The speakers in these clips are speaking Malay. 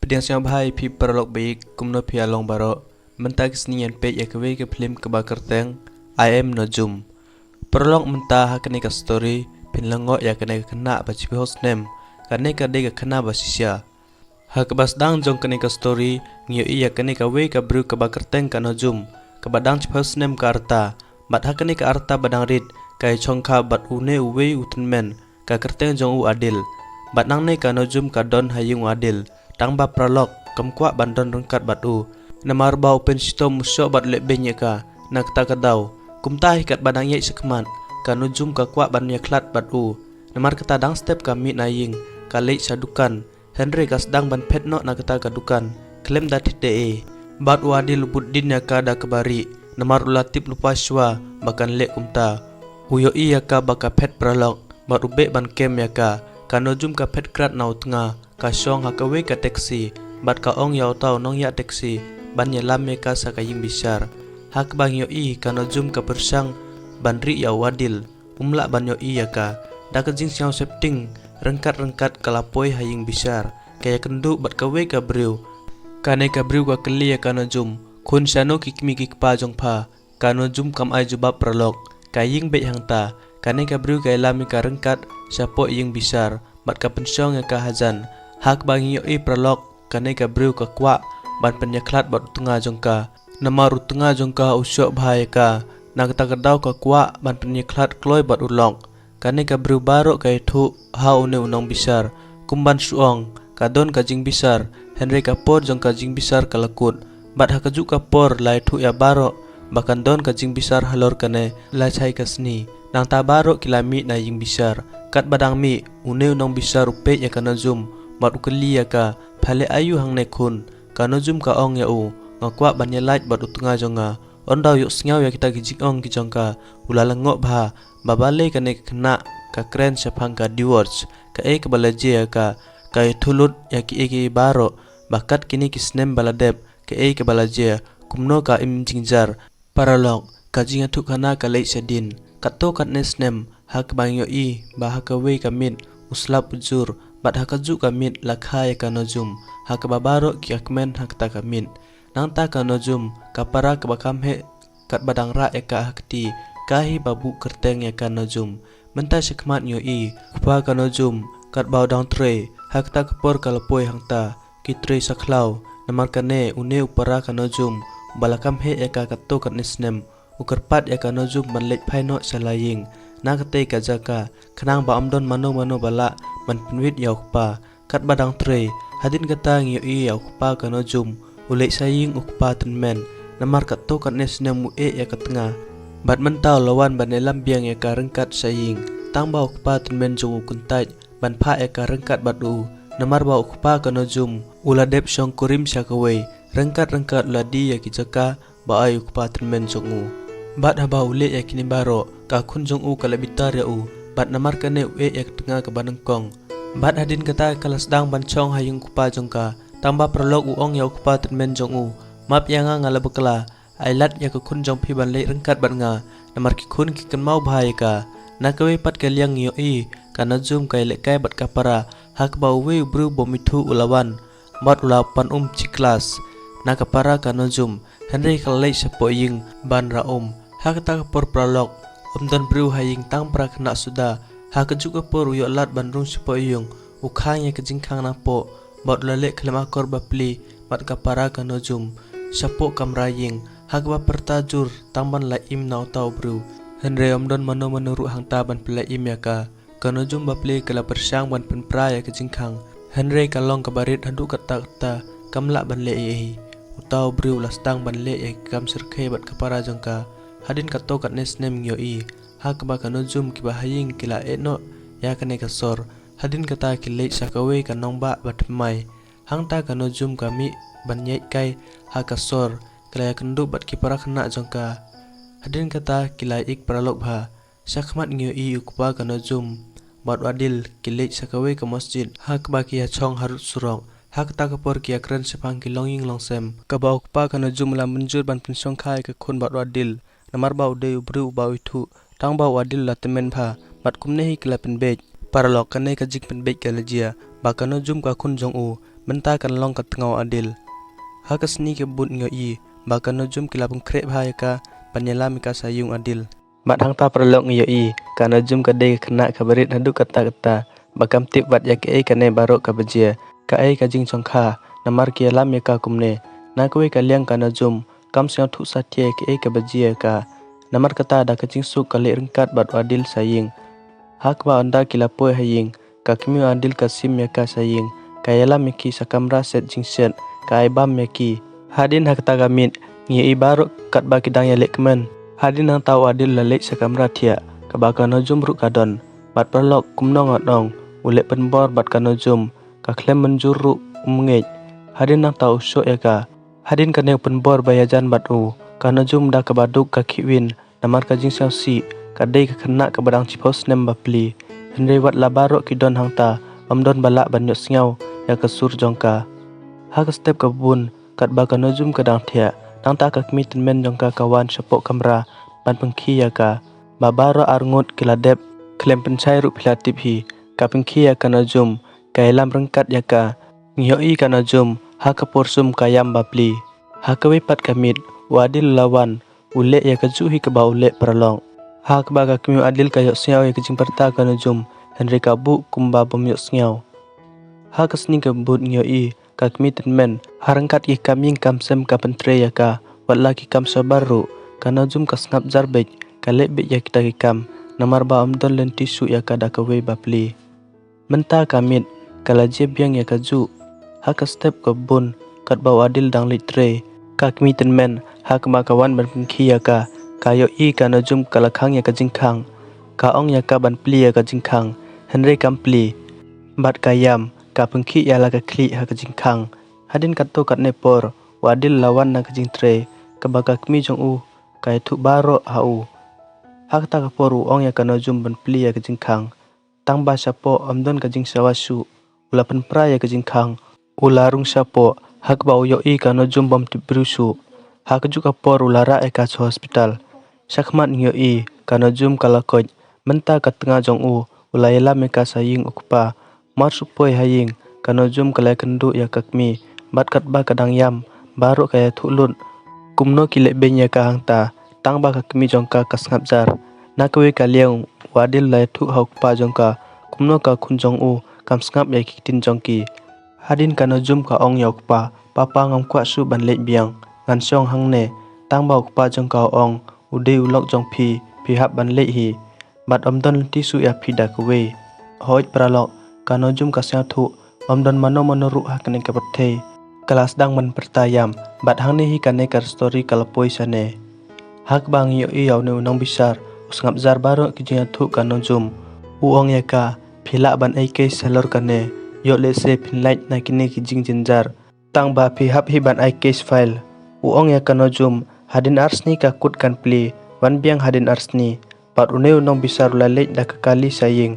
Pedang siang bahai pi perlok baik kumno pi along baro mentah kesenian pej ya kewe ke film kebakar teng I am Nojum. Perlok mentah hakene ka story pin lengo ya kene kena baci host name kane ka de kena basisya. Hak bas dang jong kene ka story ngio iya kene ka we ka bru kebakar teng ka Nojum. Kabadang host name ka arta bat hakene ka arta badang rit kai chongkha bat une uwe utenmen ka kerteng jong u adil. Bat nang ne ka Nojum ka don hayung adil. Tang ba pralok kamkwa bandon rengkat batu namar bau pen sito musyo bat lebenya ka nak ta kadau kumtai kat badang yai sekman ka Nojum ka kwa ban yaklat batu namar kata dang step kami naying ka lei sadukan Henry ka sedang ban petno na kata kadukan klem datit de bat wadi lubuddin ya ka da kebari namar ulatip lupa sywa bakan lek kumta uyo iya ka baka pet pralok bat ube ban kem ya ka Nojum ka pet krat nau tengah kasong hakawe ka taksi bat ka ong yau tau nong ya taksi ban ya lam ka sa kaying bisar hak bang yo I ka Nojum ka persang ban ri ya wadil umla ban yo I ya ka da ka jing siang septing rengkat kalapoi haying bisar kaya kendu bat ka we ka briu kane ka briu ka keli ya ka Nojum kun sano kikmi kikpa jong pha ka Nojum kam ai jubab pralok kaying be hang ta kane ka briu ka lam ka rengkat sapo ying bisar bat ka pensong ya ka hazan hak bang yo I pralok kane ka briu ka kwa ban penyaklat bat tengah jongka nama tengah jongka usyo bahaya ka nak ta kadau ka kwa ban penyaklat kloi bat ulong kane ka briu baro ka itu ha une unong bisar kumban suong ka don ka jing bisar Henry ka por jongka jing bisar ka lekut bat ha kaju ka por lai thu ya baro bakan don ka jing bisar halor kane la chai ka sni nang ta baro kilami na jing bisar kat badang mi une unong bisar upe ya ka Nojum bat ukeli ya ka phale ayu hang ne khun ka Nojum ka ong ya u ngakwa banya light bat utunga jonga ondau yuk sngau ya kita gijik ong ki jongka ulalengok bha babale ka ne kena ka kren sapang ka divorce ka ke balaje ya ka thulut ya ki baro bakat kini ki snem baladep ka ke balaje kumno ka im jingjar paralok ka jinga thu khana ka lei sedin katto kat ne snem hak bang yo I bah ka we ka min uslap ujur bat hakaju kamit lakhai ka Nojum hak babaro ki akmen hak ta kamit nang ta ka Nojum kapara ka bakam he kat badang ra eka hakti kahi babu kerteng ya ka Nojum menta sekmat yo I pa ka Nojum kat bau dang tre hak ta kapor kalapoi hang ta ki tre saklau namar kane une upara ka Nojum balakam he eka katto kat nisnem ukerpat ya ka Nojum ban lek phaino salaying na kate ka jaka khnang ba amdon mano bala man pinwit yauk pa kat badang tre hadin kata ngiyo I yauk pa ka Nojum ulek saying ukpa tenmen namar katto kat nesne mu ya katnga bat mentau lawan banelam biang ya ka rengkat saying tang ba ukpa tenmen jong ukuntaj ban pha ya ka rengkat batu namar ba ukpa ka Nojum uladep syong kurim syakawei rengkat uladi ya ki jaka ba ay ukpa tenmen jong bat haba ulek ya kini baro ka kun jong kalabitar ya bat namar kane ya tengah ke banengkong bat hadin kata kalas dang bancong hayung kupa jongka tamba prolog uong ya kupa tenmen jong map yang ngala bekla ailat ya ke kun jong pi ban le rengkat bat nga namar ki kun ki kan mau bahaya ka nakawe pat kaliang yo I ka Nojum kai le kai bat kapara hak bau we bru bomithu ulawan bat ulapan ciklas nakapara ka Nojum Henry kalai sapo ying ban raum hak ta por prolog don bru haying tang pra kena suda ha juga por yo lat bandung sipo yung ukhang ya kejingkhang na po bot lale klema kor bapli bat kapara ka Nojum sapo kamraying hak ba pertajur tangban la im nau tau bru Henry don mano menuru hang ta ban pla im ya ka Nojum bapli kala persang ban penpra ya kejingkhang Henry kalong kabarit handu kata kamla ban le utau bru lastang ban le ya kam serkhe bat kapara jangka hadin katto kat nesnem yo I hak ba ka Nojum ki bahaying kila etno ya kane kasor hadin kata kilei sakawe ka nongba batmai hang ta ka Nojum kami banyai kai ha kasor kila kendu bat ki para kena jongka hadin kata kila ik pralok bha sakmat ngyo I ukpa ka Nojum bat wadil kilei sakawe ka masjid hak ba ki chong harut surong hak ta kapor ki akran sepang ki longing longsem ka ba ukpa ka Nojum la menjur ban pensong khai ka khun bat wadil namar bau de ubru bau itu tang bau wadil la temen pha bat kumne hi kila penbej paralok kane ka jik penbej ka lejia ba ka Nojum ka kun jong Menta kan long kat tengau adil. Hakas ni ke but ngoi baka nojum kila pengkrep hayaka panyala mika sayung adil. Mat hang ta perlok ngoi kan nojum kadai kena kabarit hadu kata-kata bakam tip wat yak kane barok ka bejia ka ka jing chongkha namar ki alam ka kumne na koi kaliang kan nojum kam sia thu satye ka bejia ka namar kata da kacing suk kali rengkat bat adil saying. Hak ba anda kila poi haying ka kimi adil kasim ka saying kayala miki sakamra set jingset kai bam meki hadin hak tagamit ngi ibarok kat ba kidang yalek kemen hadin hang tau adil lalek sakamra thia ka ba kan nojum ru kadon bat perlok kumno ngodong ulek penbor bat kan nojum ka klem menjuru umngej hadin hang tau syok ka hadin kan penbor bayajan bat kan nojum da ka baduk ka khiwin namar ka jing si kadai ka kena ka badang cipos nem bapli henry wat labarok kidon hang ta amdon balak banyok singau ya kesur jongka hak step kebun kat ba kan nojum kadang thia nang ta ka kmiten men jongka kawan sepok kamera ban pengki ya ka babaro arngut kiladep klem pencai ru pilatip hi ka pengki ya kan nojum kailam rengkat ya ka ngioi kan nojum hak porsum kayam bapli hak we pat kamit wadil lawan ulek ya keju hi ke ba ulek perlong hak ba ka kmi adil kayok siau ya kejing perta kan nojum henry kabu kumba bomyok siau hak sning ke but ngioi ka kmiten men harangkat ki kaming kamsem ka pentre ya ka wala ki kam sabaru kan nojum ka snap zarbek kalek be ya kita ki kam namar ba amdon len tisu ya ka da ka we bapli menta kamit kala je biang ya kaju hak step ke bun kat ba adil dang litre ka kmiten men hak ma kawan ban pengki ya ka kayo kan nojum kalakhang ya ka jingkhang ka ong ya ka ban pli ya ka jingkhang henry kampli bat kayam ka pengki ya la ka kli ha ka jingkhang hadin katto kat nepor wadil lawan na ka jingtre ka baka kmi jong kai thu baro hak ta ka poru ong ya ka nojum ban pli ya ka jingkhang tang ba sapo amdon ka jing sawasu ulapan pra ya ka jingkhang ularung sapo hak ba yo ka nojum bom tibrusu hak ju ka por ulara ka hospital sakmat ngyo ka nojum kalakoj menta ka tengah jong ulayela meka saying ukpa mar supoi haying kanojum kalai kendu ya kakmi bat kat ba kadang yam baru kaya thulun kumno kilek benya ka hangta tang ba kakmi jongka kasngapjar na kawe kaliang wadil lai thu hauk pa jongka kumno ka khunjong kam sngap ya kitin jongki hadin kanojum ka ong yok pa papa ngam kwa su ban lek biang ngan song hangne tang ba ukpa jongka ong ude ulok jong phi hap ban lek hi bat amdon tisu ya phi da kawe hoj pralok kanojum kasya thu amdon mano ru hakne ka pathe kelas dang man pertayam bat hang ni hi kane kar story kalpoi sane hak bang yo yaw ne unang bisar usngap jar baro kijing thu kanojum uong ya ka phila ban ke salor kane yo le se phinlait na kini kijing jinjar tang ba phi hap hi ban case file uong ya kanojum hadin arsni ka kut kan pli wan biang hadin arsni bat une unang bisar lalek da kali saying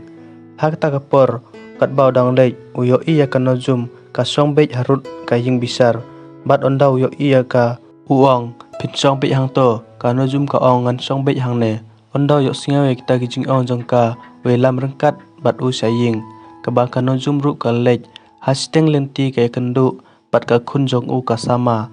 hak ta kapor kat bau dang lek uyo iya kanojum ka song bej harut ka ying bisar bat ondau yo iya ka uong phin song bej hang to kanojum ka ong ngan song bej hang ne ondau yo singa we kita kijing ong jong ka we lam rengkat bat saying ka ba kanojum ru ka lek hasteng lenti ka kendu bat ka khun jong ka sama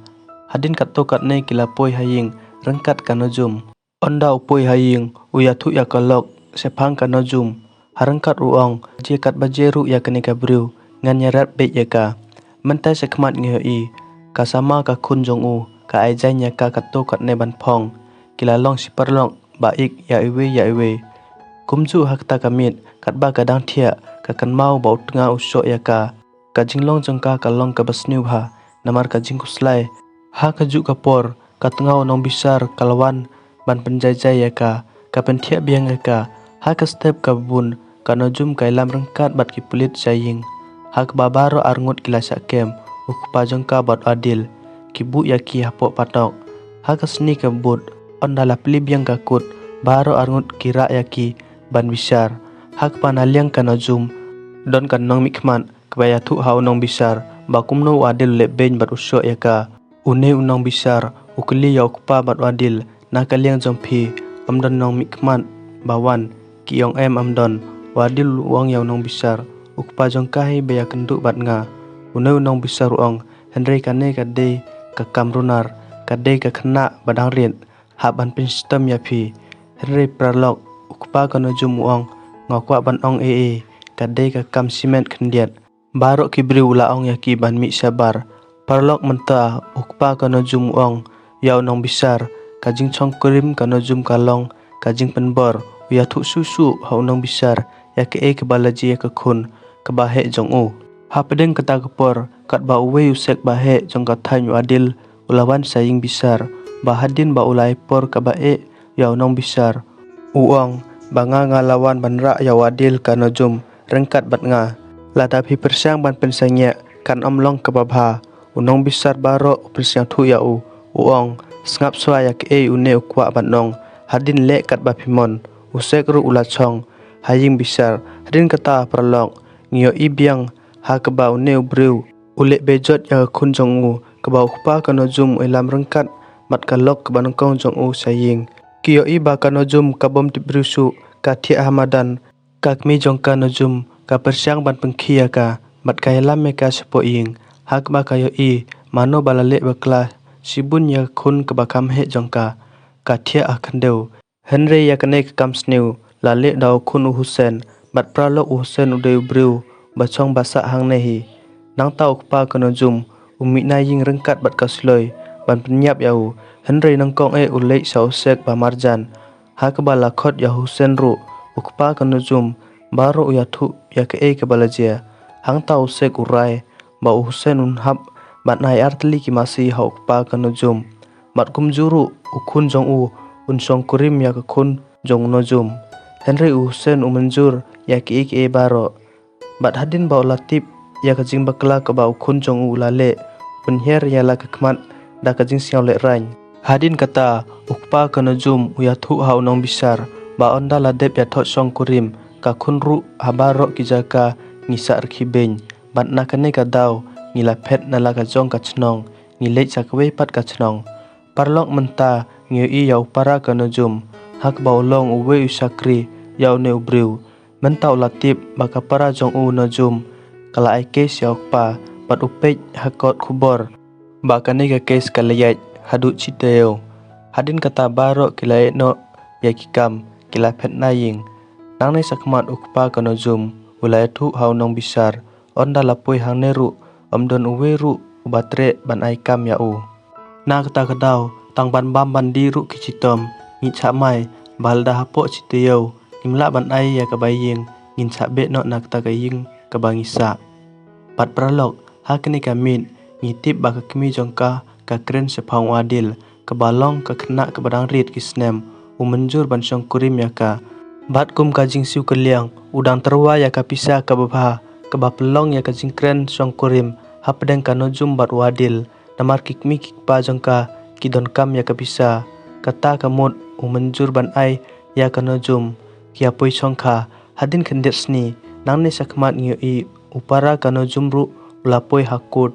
hadin kat to kat ne kila poi haying rengkat kanojum ondau poi haying uya thu ya kalok sephang kanojum harangkat uong jekat bajeru ya kene kabru ngan nyarat be ya ka mentai sekmat ngei ka sama ka khun jong ka aijanya ka katto kat ne ban phong kilalong siparlong baik ya iwe kumju hakta kamit kat ba kadang thia ka kan mau bau tnga usok ya ka jinglong jongka kalong ka basniu ha namar ka jingkuslai ha ka ju ka por ka tngau nong bisar kalwan ban penjajai ya ka penthia biang ya ka ha ka step ka bun kanojum kailam rengkat bat ki pulit saying hak babaro arngut kilasa kem ukpa jongka bat adil kibu ya ki hapo patok hak sni ka but ondala pli biang ka kut baro arngut kira ya ki ban bisar hak panaliang kanojum don kan nong mikman kbaya thu hau nong bisar bakumno adil le ben bat usyo ya ka une unong bisar ukli ya ukpa bat adil na kaliang jompi amdon nong mikman bawan kiong amdon wadil uang yaw nong bisar ukpa jong kahi baya kenduk bat nga uneu nong bisa ruang Henry kane kade ka kamrunar kade ka kena badang rian haban pin sistem ya phi Henry pralok ukpa kano jum uang ngakwa ban ong kade ka kam simen khendiat barok kibri ula ong ya ki ban mi sabar parlok menta ukpa kano jum uang yau nong bisar kajing chong kurim kano jum kalong kajing penbor ya thu susu hau nong bisar ya ke balaji ya ke khun ke bahe jong u ha pedeng kata kepor kat ba uwe usek bahe jong kathai adil ulawan saying bisar bahadin ba ulai por ke bae yau nong bisar uang banga ngalawan banra ya adil kano jum rengkat bat nga lada phi persiang ban pensanya kan omlong ke babha unong bisar baro persiang thu ya uang sngap swa ya ke une ukwa banong hadin le kat ba phimon usek ru ula chong haying bisar hadin kata pralong ngio ibiang ha keba une ubreu ule bejot ya khun jong u keba ukpa kano jum elam rengkat mat kalok ke banongkong jong u saying kio iba kano jum kabom tibrusu kathi ahmadan kakmi jong kano jum ka persiang ban pengkhia ka mat kailam me ka sepo ing hak ba kayo mano balale bakla sibun ya khun ke bakam he jongka kathia akhandeu Henry ya kane kam sneu lale daw khun Hussein bat pralo Hussein udeu breu bachong basa hang nehi nang tau kpa kono jum umi na ying rengkat bat kasloi ban penyap yau Henry nangkong ulei sausek ba marjan ha ke bala khot ya Hussein ru ukpa kono jum baro ya thu ya ke balajia hang tau sek urai ba Hussein unhab bat nai artli ki masi hauk pa kano jum mat kum juru ukhun jong u unsong kurim ya khun jong no jum Henry Hussein umanjur ya ki baro bat hadin ba latip ya kajing bakla ka ba ukhun jong u lale punher ya la kekmat da kajing siaw le rain hadin kata ukpa kano jum uya thu hau nong bisar ba onda la dep ya thot song kurim ka khun ru habaro ki jaka ngisa arkhiben bat nakane ka daw ngila phet nala ka jong ka chnong ngile chakwe pat ka chnong parlok menta ngi yau para kano jum hak baulong uwe usakri yau ne ubreu menta ulatip baka para jong u no jum kala ai kes yau pa pat upej hakot khubor baka ne ka kes kalayat hadu chiteo hadin kata baro kilai no yakikam kila phet naying nang ne sakmat ukpa kano jum ulai thu hau nong bisar onda lapoi hang neru omdon uweru ubatre ban ai kam ya na kata kadaw tang ban bam bandi ru kichitom ngi chamai balda hapo chiteo imla ban ai ya kabaying ngin chabe no na kata kaying kabangisa pat pralok hakni kamin ngitip baka kmi jongka ka kren sepang adil kabalong ka khna ka badang rit kisnem umanjur ban song kurim ya ka bat kum kajing siu keliang udang terwa ya ka pisa ka babha keba pelong ya kajing kren song kurim hapdeng kano jum bat wadil namar kikmi kikpa jongka kidon kam ya kabisa kata kamut umanjur ban ai ya kano jum kia poi songkha hadin khendet sni nangni sakmat ngi upara kano jum ru ulapoi hakut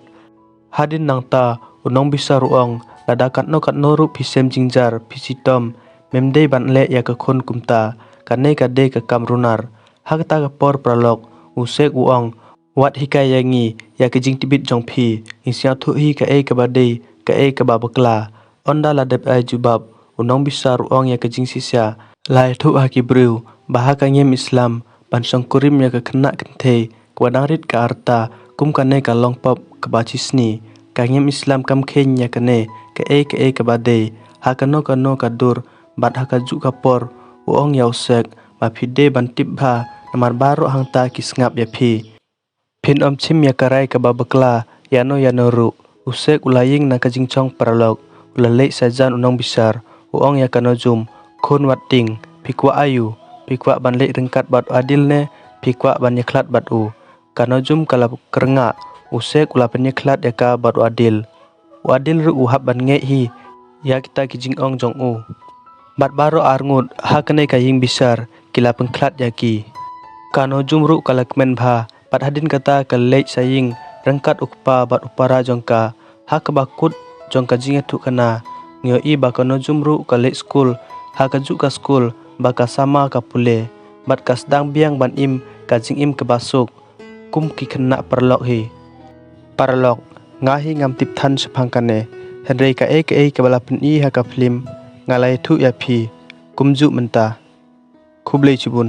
hadin nangta unong bisa ruang lada katno ru pisem jingjar pisitom memdei ban le ya ka khon kumta kane kade ka kamrunar hakta ka por pralok usek uang wat hikai yangi ya kejing tibit jong phi insia thu hi ka ka badei ka ka babakla onda la dep ai jubab unong bisar uang ya kejing sisia lai thu ha ki breu baha ka ngem Islam ban song kurim ya ka khna kenthe kwadang rit ka arta kum kane ka longpop ka bachisni ka ngem Islam kam khen ya kane ka ka badei ha kano ka dur bat ha ka ju ka por uong ya usek ma phide ban tip bha namar baro hangta kisngap ya phi phin chim ya karai ka babakla yano ru usek ulaying na kajing chong paralok ulalei sajan unong bisar uong ya kano jum khon wating pikwa ayu pikwa ban le rengkat bat adil ne pikwa ban yaklat bat kano jum kala kerenga usek ula penyeklat ya ka bat adil ru uhab ban nge hi ya kita kijing ong jong bat baro arngut hakane kaying bisar kila pengklat ya ki kano jum ru kala kemen bha pat hadin kata kalej saying rengkat ukpa bat upara jongka hak bakut jongka jinge thu kana ngio bakano jumru kalej school hakaju ka school baka sama ka pule bat kasdang biang ban im kajing im ke basuk kum ki khna perlok hi Paralog ngahi ngam tip than sepangkane Henry ka balapan I haka film ngalai thu ya phi kumju menta khublei chubun